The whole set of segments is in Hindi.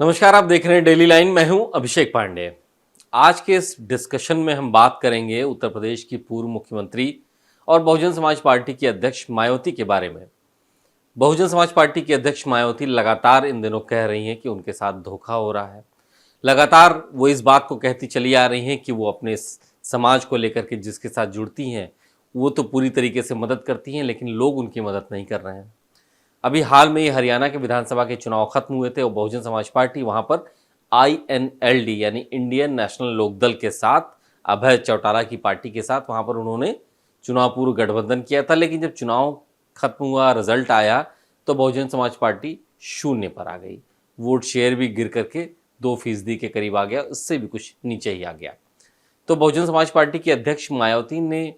नमस्कार, आप देख रहे हैं डेली लाइन। मैं हूं अभिषेक पांडे। आज के इस डिस्कशन में हम बात करेंगे उत्तर प्रदेश की पूर्व मुख्यमंत्री और बहुजन समाज पार्टी की अध्यक्ष मायावती के बारे में। बहुजन समाज पार्टी की अध्यक्ष मायावती लगातार इन दिनों कह रही हैं कि उनके साथ धोखा हो रहा है। लगातार वो इस बात को कहती चली आ रही हैं कि वो अपने समाज को लेकर के जिसके साथ जुड़ती हैं वो तो पूरी तरीके से मदद करती हैं, लेकिन लोग उनकी मदद नहीं कर रहे हैं। अभी हाल में ही हरियाणा के विधानसभा के चुनाव खत्म हुए थे और बहुजन समाज पार्टी वहां पर INLD यानी इंडियन नेशनल लोकदल के साथ, अभय चौटाला की पार्टी के साथ वहां पर उन्होंने चुनाव पूर्व गठबंधन किया था। लेकिन जब चुनाव खत्म हुआ, रिजल्ट आया, तो बहुजन समाज पार्टी शून्य पर आ गई। वोट शेयर भी गिर करके 2% के करीब आ गया, उससे भी कुछ नीचे ही आ गया। तो बहुजन समाज पार्टी की अध्यक्ष मायावती ने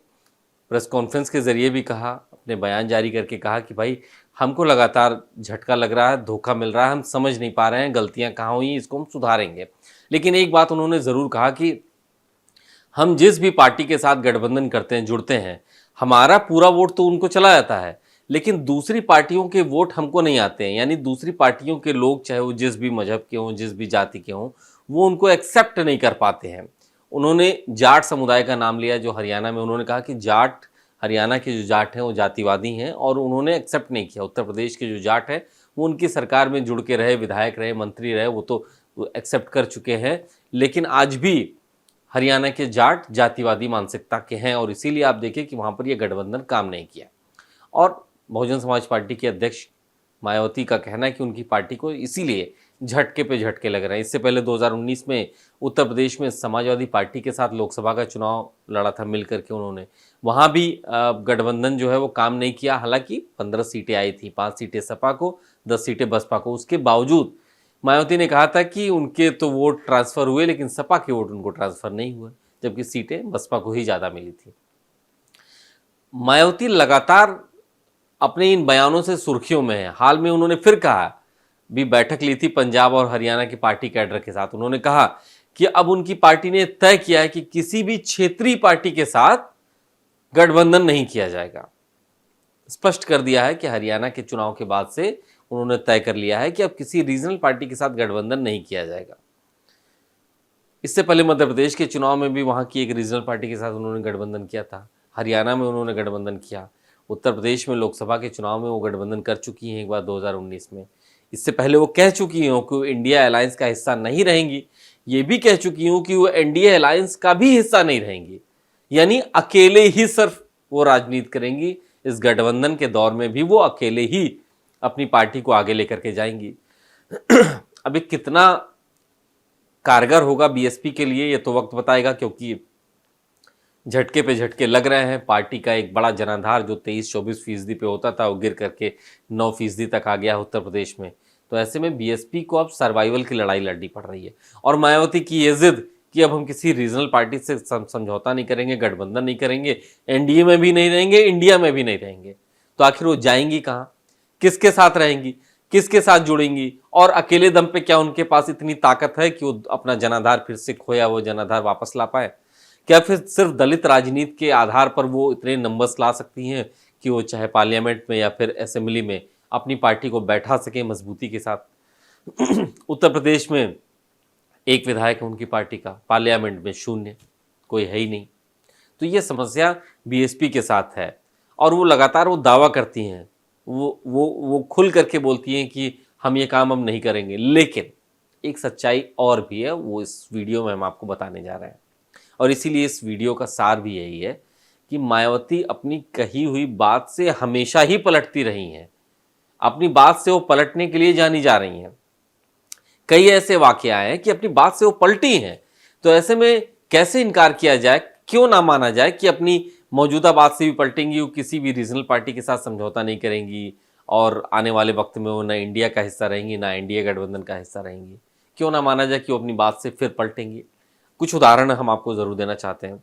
प्रेस कॉन्फ्रेंस के जरिए भी कहा, अपने बयान जारी करके कहा कि भाई हमको लगातार झटका लग रहा है, धोखा मिल रहा है, हम समझ नहीं पा रहे हैं गलतियां कहाँ हुई, इसको हम सुधारेंगे। लेकिन एक बात उन्होंने ज़रूर कहा कि हम जिस भी पार्टी के साथ गठबंधन करते हैं, जुड़ते हैं, हमारा पूरा वोट तो उनको चला जाता है, लेकिन दूसरी पार्टियों के वोट हमको नहीं आते हैं। यानी दूसरी पार्टियों के लोग, चाहे वो जिस भी मजहब के हों, जिस भी जाति के हों, वो उनको एक्सेप्ट नहीं कर पाते हैं। उन्होंने जाट समुदाय का नाम लिया जो हरियाणा में, उन्होंने कहा कि जाट, हरियाणा के जो जाट हैं वो जातिवादी हैं और उन्होंने एक्सेप्ट नहीं किया। उत्तर प्रदेश के जो जाट हैं वो उनकी सरकार में जुड़ के रहे, विधायक रहे, मंत्री रहे, वो तो एक्सेप्ट कर चुके हैं। लेकिन आज भी हरियाणा के जाट जातिवादी मानसिकता के हैं और इसीलिए आप देखें कि वहाँ पर ये गठबंधन काम नहीं किया। और बहुजन समाज पार्टी के अध्यक्ष मायावती का कहना है कि उनकी पार्टी को इसीलिए झटके पे झटके लग रहे हैं। इससे पहले 2019 में उत्तर प्रदेश में समाजवादी पार्टी के साथ लोकसभा का चुनाव लड़ा था मिल करके उन्होंने, वहाँ भी गठबंधन जो है वो काम नहीं किया। हालांकि 15 सीटें आई थी, 5 सीटें सपा को, 10 सीटें बसपा को। उसके बावजूद मायावती ने कहा था कि उनके तो वोट ट्रांसफ़र हुए लेकिन सपा के वोट उनको ट्रांसफ़र नहीं हुए, जबकि सीटें बसपा को ही ज़्यादा मिली थी। मायावती लगातार अपने इन बयानों से सुर्खियों में है। हाल में उन्होंने फिर कहा, भी बैठक ली थी पंजाब और हरियाणा की पार्टी कैडर के साथ। उन्होंने कहा कि अब उनकी पार्टी ने तय किया है कि किसी भी क्षेत्रीय पार्टी के साथ गठबंधन नहीं किया जाएगा। स्पष्ट कर दिया है कि हरियाणा के चुनाव के बाद से उन्होंने तय कर लिया है कि अब किसी रीजनल पार्टी के साथ गठबंधन नहीं किया जाएगा। इससे पहले मध्य प्रदेश के चुनाव में भी वहां की एक रीजनल पार्टी के साथ उन्होंने गठबंधन किया था, हरियाणा में उन्होंने गठबंधन किया, उत्तर प्रदेश में लोकसभा के चुनाव में वो गठबंधन कर चुकी हैं एक बार 2019 में। इससे पहले वो कह चुकी हैं कि वो इंडिया अलायंस का हिस्सा नहीं रहेंगी, ये भी कह चुकी हूँ कि वो एनडीए अलायंस का भी हिस्सा नहीं रहेंगी। यानी अकेले ही सिर्फ वो राजनीति करेंगी। इस गठबंधन के दौर में भी वो अकेले ही अपनी पार्टी को आगे लेकर के जाएंगी। अभी कितना कारगर होगा बीएसपी के लिए ये तो वक्त बताएगा, क्योंकि झटके पे झटके लग रहे हैं। पार्टी का एक बड़ा जनाधार जो 23-24% पे होता था वो गिर करके 9% तक आ गया उत्तर प्रदेश में। तो ऐसे में बीएसपी को अब सर्वाइवल की लड़ाई लड़नी पड़ रही है। और मायावती की ये जिद कि अब हम किसी रीजनल पार्टी से समझौता नहीं करेंगे, गठबंधन नहीं करेंगे, एनडीए में भी नहीं रहेंगे, इंडिया में भी नहीं रहेंगे, तो आखिर वो जाएंगी कहाँ, किसके साथ रहेंगी, किसके साथ जुड़ेंगी? और अकेले दम पे क्या उनके पास इतनी ताकत है कि वो अपना जनाधार फिर से खोया वो जनाधार वापस ला पाए? क्या फिर सिर्फ दलित राजनीति के आधार पर वो इतने नंबर्स ला सकती हैं कि वो चाहे पार्लियामेंट में या फिर असेंबली में अपनी पार्टी को बैठा सके मजबूती के साथ? उत्तर प्रदेश में एक विधायक है उनकी पार्टी का, पार्लियामेंट में शून्य, कोई है ही नहीं। तो ये समस्या बीएसपी के साथ है और वो लगातार वो दावा करती हैं, वो खुल करके बोलती हैं कि हम ये काम अब नहीं करेंगे। लेकिन एक सच्चाई और भी है, वो इस वीडियो में हम आपको बताने जा रहे हैं। और इसीलिए इस वीडियो का सार भी यही है कि मायावती अपनी कही हुई बात से हमेशा ही पलटती रही हैं। अपनी बात से वो पलटने के लिए जानी जा रही हैं। कई ऐसे वाकया हैं कि अपनी बात से वो पलटी हैं। तो ऐसे में कैसे इनकार किया जाए, क्यों ना माना जाए कि अपनी मौजूदा बात से भी पलटेंगी, वो किसी भी रीजनल पार्टी के साथ समझौता नहीं करेंगी और आने वाले वक्त में वो ना इंडिया का हिस्सा रहेंगी ना एनडीए गठबंधन का हिस्सा रहेंगी। क्यों ना माना जाए कि वो अपनी बात से फिर पलटेंगी? कुछ उदाहरण हम आपको जरूर देना चाहते हैं।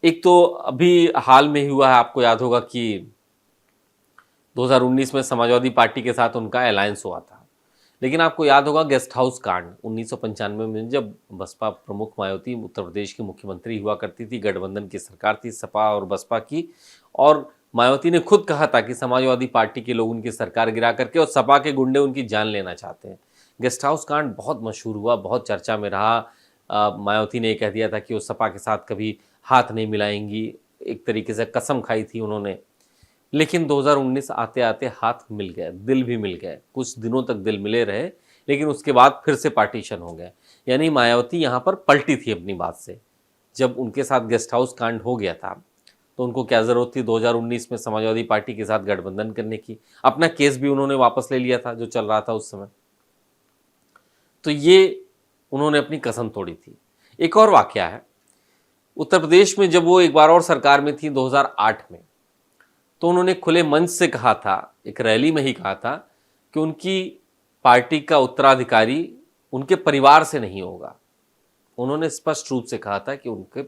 एक तो अभी हाल में ही हुआ है, आपको याद होगा कि 2019 में समाजवादी पार्टी के साथ उनका अलायंस हुआ था। लेकिन आपको याद होगा गेस्ट हाउस कांड 1995 में, जब बसपा प्रमुख मायावती उत्तर प्रदेश की मुख्यमंत्री हुआ करती थी, गठबंधन की सरकार थी सपा और बसपा की, और मायावती ने खुद कहा था कि समाजवादी पार्टी के लोग उनकी सरकार गिरा करके और सपा के गुंडे उनकी जान लेना चाहते हैं। गेस्ट हाउस कांड बहुत मशहूर हुआ, बहुत चर्चा में रहा। मायावती ने कह दिया था कि वो सपा के साथ कभी हाथ नहीं मिलाएंगी, एक तरीके से कसम खाई थी उन्होंने। लेकिन 2019 आते आते हाथ मिल गए, दिल भी मिल गए, कुछ दिनों तक दिल मिले रहे, लेकिन उसके बाद फिर से पार्टीशन हो गया। यानी मायावती यहाँ पर पलटी थी अपनी बात से। जब उनके साथ गेस्ट हाउस कांड हो गया था तो उनको क्या ज़रूरत थी 2019 में समाजवादी पार्टी के साथ गठबंधन करने की। अपना केस भी उन्होंने वापस ले लिया था जो चल रहा था उस समय। तो ये उन्होंने अपनी कसम तोड़ी थी। एक और वाकया है, उत्तर प्रदेश में जब वो एक बार और सरकार में थी 2008 में, तो उन्होंने खुले मंच से कहा था, एक रैली में ही कहा था कि उनकी पार्टी का उत्तराधिकारी उनके परिवार से नहीं होगा। उन्होंने स्पष्ट रूप से कहा था कि उनके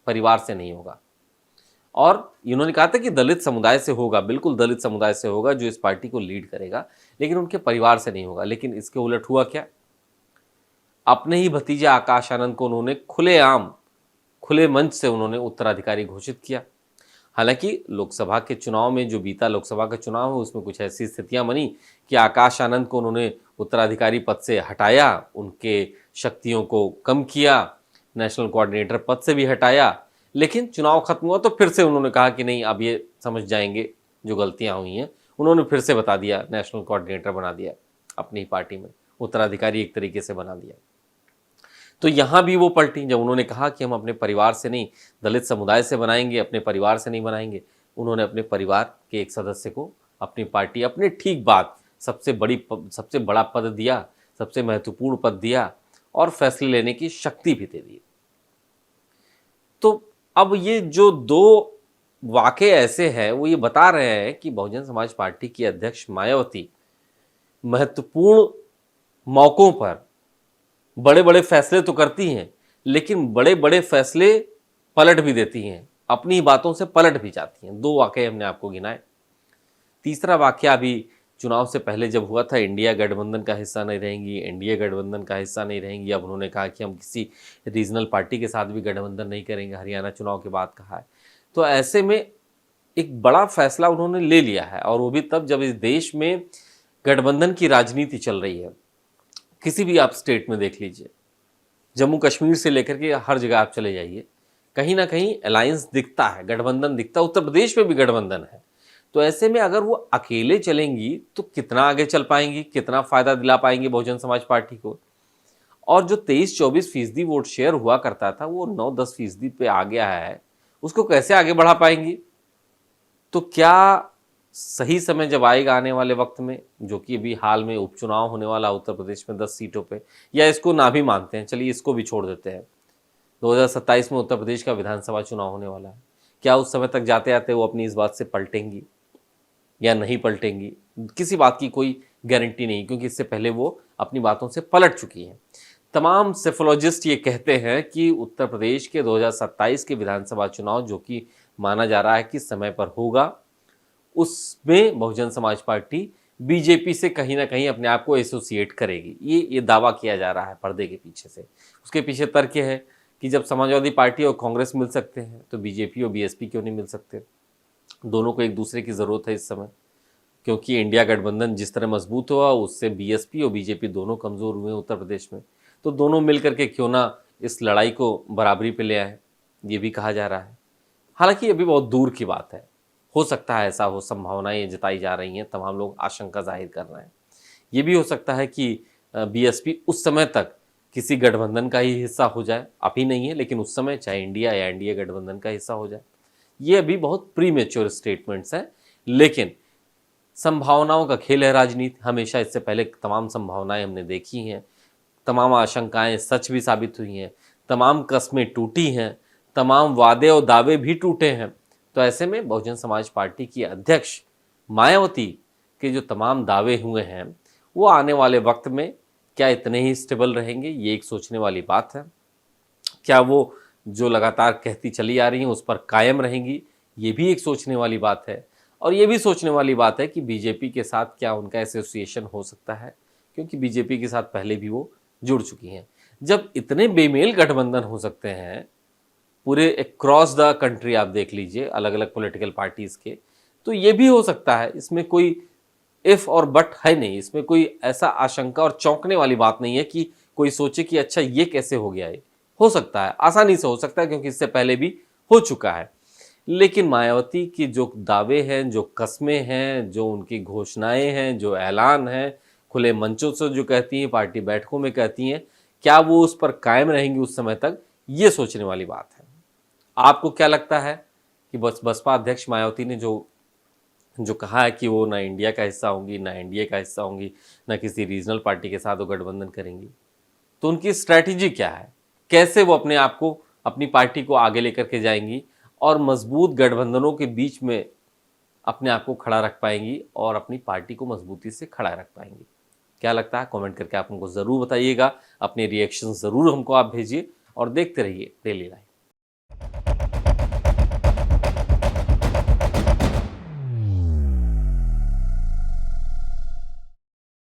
परिवार से नहीं होगा, और इन्होंने कहा था कि दलित समुदाय से होगा, बिल्कुल दलित समुदाय से होगा जो इस पार्टी को लीड करेगा, लेकिन उनके परिवार से नहीं होगा। लेकिन इसके उलट हुआ क्या, अपने ही भतीजे आकाश आनंद को उन्होंने खुलेआम, खुले मंच से उन्होंने उत्तराधिकारी घोषित किया। हालांकि लोकसभा के चुनाव में, जो बीता लोकसभा का चुनाव है, उसमें कुछ ऐसी स्थितियां बनी कि आकाश आनंद को उन्होंने उत्तराधिकारी पद से हटाया, उनके शक्तियों को कम किया, नेशनल कोऑर्डिनेटर पद से भी हटाया। लेकिन चुनाव खत्म हुआ तो फिर से उन्होंने कहा कि नहीं, अब ये समझ जाएंगे जो गलतियां हुई हैं। उन्होंने फिर से बता दिया, नेशनल कोऑर्डिनेटर बना दिया अपनी पार्टी में, उत्तराधिकारी एक तरीके से बना दिया। तो यहाँ भी वो पलटी, जब उन्होंने कहा कि हम अपने परिवार से नहीं, दलित समुदाय से बनाएंगे, अपने परिवार से नहीं बनाएंगे। उन्होंने अपने परिवार के एक सदस्य को अपनी पार्टी, अपने ठीक बात, सबसे बड़ा पद दिया, सबसे महत्वपूर्ण पद दिया, और फैसले लेने की शक्ति भी दे दी। तो अब ये जो दो वाकये ऐसे हैं, वो ये बता रहे हैं कि बहुजन समाज पार्टी की अध्यक्ष मायावती महत्वपूर्ण मौकों पर बड़े बड़े फैसले तो करती हैं, लेकिन बड़े बड़े फैसले पलट भी देती हैं, अपनी बातों से पलट भी जाती हैं। दो वाकये हमने आपको गिनाए। तीसरा वाकया अभी चुनाव से पहले जब हुआ था, इंडिया गठबंधन का हिस्सा नहीं रहेंगी, एनडीए गठबंधन का हिस्सा नहीं रहेंगी। अब उन्होंने कहा कि हम किसी रीजनल पार्टी के साथ भी गठबंधन नहीं करेंगे, हरियाणा चुनाव के बाद कहा है। तो ऐसे में एक बड़ा फैसला उन्होंने ले लिया है, और वो भी तब जब इस देश में गठबंधन की राजनीति चल रही है। किसी भी आप स्टेट में देख लीजिए, जम्मू कश्मीर से लेकर के हर जगह आप चले जाइए, कहीं ना कहीं अलायंस दिखता है, गठबंधन दिखता है। उत्तर प्रदेश में भी गठबंधन है। तो ऐसे में अगर वो अकेले चलेंगी तो कितना आगे चल पाएंगी, कितना फायदा दिला पाएंगी बहुजन समाज पार्टी को। और जो 23-24% वोट शेयर हुआ करता था, वो 9-10% पे आ गया है, उसको कैसे आगे बढ़ा पाएंगी। तो क्या सही समय जब आएगा आने वाले वक्त में, जो कि अभी हाल में उपचुनाव होने वाला उत्तर प्रदेश में 10 सीटों पे, या इसको ना भी मानते हैं, चलिए इसको भी छोड़ देते हैं, 2027 में उत्तर प्रदेश का विधानसभा चुनाव होने वाला है, क्या उस समय तक जाते आते वो अपनी इस बात से पलटेंगी या नहीं पलटेंगी, किसी बात की कोई गारंटी नहीं, क्योंकि इससे पहले वो अपनी बातों से पलट चुकी हैं। तमाम सेफोलॉजिस्ट ये कहते हैं कि उत्तर प्रदेश के 2027 के विधानसभा चुनाव, जो कि माना जा रहा है कि समय पर होगा, उसमें बहुजन समाज पार्टी बीजेपी से कहीं ना कहीं अपने आप को एसोसिएट करेगी। ये दावा किया जा रहा है पर्दे के पीछे से। उसके पीछे तर्क है कि जब समाजवादी पार्टी और कांग्रेस मिल सकते हैं तो बीजेपी और बीएसपी क्यों नहीं मिल सकते। दोनों को एक दूसरे की ज़रूरत है इस समय, क्योंकि इंडिया गठबंधन जिस तरह मजबूत हुआ, उससे बीएसपी और बीजेपी दोनों कमज़ोर हुए उत्तर प्रदेश में। तो दोनों मिल करके क्यों ना इस लड़ाई को बराबरी पे ले आए, ये भी कहा जा रहा है। हालांकि अभी बहुत दूर की बात है, हो सकता है ऐसा हो, संभावनाएं जताई जा रही हैं, तमाम लोग आशंका जाहिर कर रहे हैं। ये भी हो सकता है कि बीएसपी उस समय तक किसी गठबंधन का ही हिस्सा हो जाए, अभी नहीं है लेकिन उस समय चाहे इंडिया या एनडीए गठबंधन का हिस्सा हो जाए। ये अभी बहुत प्रीमेच्योर स्टेटमेंट्स हैं, लेकिन संभावनाओं का खेल है राजनीति। हमेशा इससे पहले तमाम संभावनाएं हमने देखी हैं, तमाम आशंकाएं सच भी साबित हुई हैं, तमाम कस्में टूटी हैं, तमाम वादे और दावे भी टूटे हैं। तो ऐसे में बहुजन समाज पार्टी की अध्यक्ष मायावती के जो तमाम दावे हुए हैं, वो आने वाले वक्त में क्या इतने ही स्टेबल रहेंगे, ये एक सोचने वाली बात है। क्या वो जो लगातार कहती चली आ रही हैं उस पर कायम रहेंगी, ये भी एक सोचने वाली बात है। और ये भी सोचने वाली बात है कि बीजेपी के साथ क्या उनका एसोसिएशन हो सकता है, क्योंकि बीजेपी के साथ पहले भी वो जुड़ चुकी हैं। जब इतने बेमेल गठबंधन हो सकते हैं पूरे क्रॉस द कंट्री, आप देख लीजिए अलग अलग पॉलिटिकल पार्टीज के, तो ये भी हो सकता है, इसमें कोई इफ और बट है नहीं, इसमें कोई ऐसा आशंका और चौंकने वाली बात नहीं है कि कोई सोचे कि अच्छा ये कैसे हो गया है। हो सकता है, आसानी से हो सकता है, क्योंकि इससे पहले भी हो चुका है। लेकिन मायावती के जो दावे हैं, जो कस्में हैं, जो उनकी घोषणाएं हैं, जो ऐलान हैं, खुले मंचों से जो कहती हैं, पार्टी बैठकों में कहती हैं, क्या वो उस पर कायम रहेंगी उस समय तक, ये सोचने वाली बात है। आपको क्या लगता है कि बसपा अध्यक्ष मायावती ने जो जो कहा है कि वो ना इंडिया का हिस्सा होंगी, ना एनडीए का हिस्सा होंगी, ना किसी रीजनल पार्टी के साथ वो गठबंधन करेंगी, तो उनकी स्ट्रैटेजी क्या है? कैसे वो अपने आप को, अपनी पार्टी को आगे लेकर के जाएंगी और मजबूत गठबंधनों के बीच में अपने आप को खड़ा रख पाएंगी और अपनी पार्टी को मजबूती से खड़ा रख पाएंगी? क्या लगता है? कमेंट करके आप हमको ज़रूर बताइएगा। अपने रिएक्शन ज़रूर हमको आप भेजिए और देखते रहिए डेली लाइफ।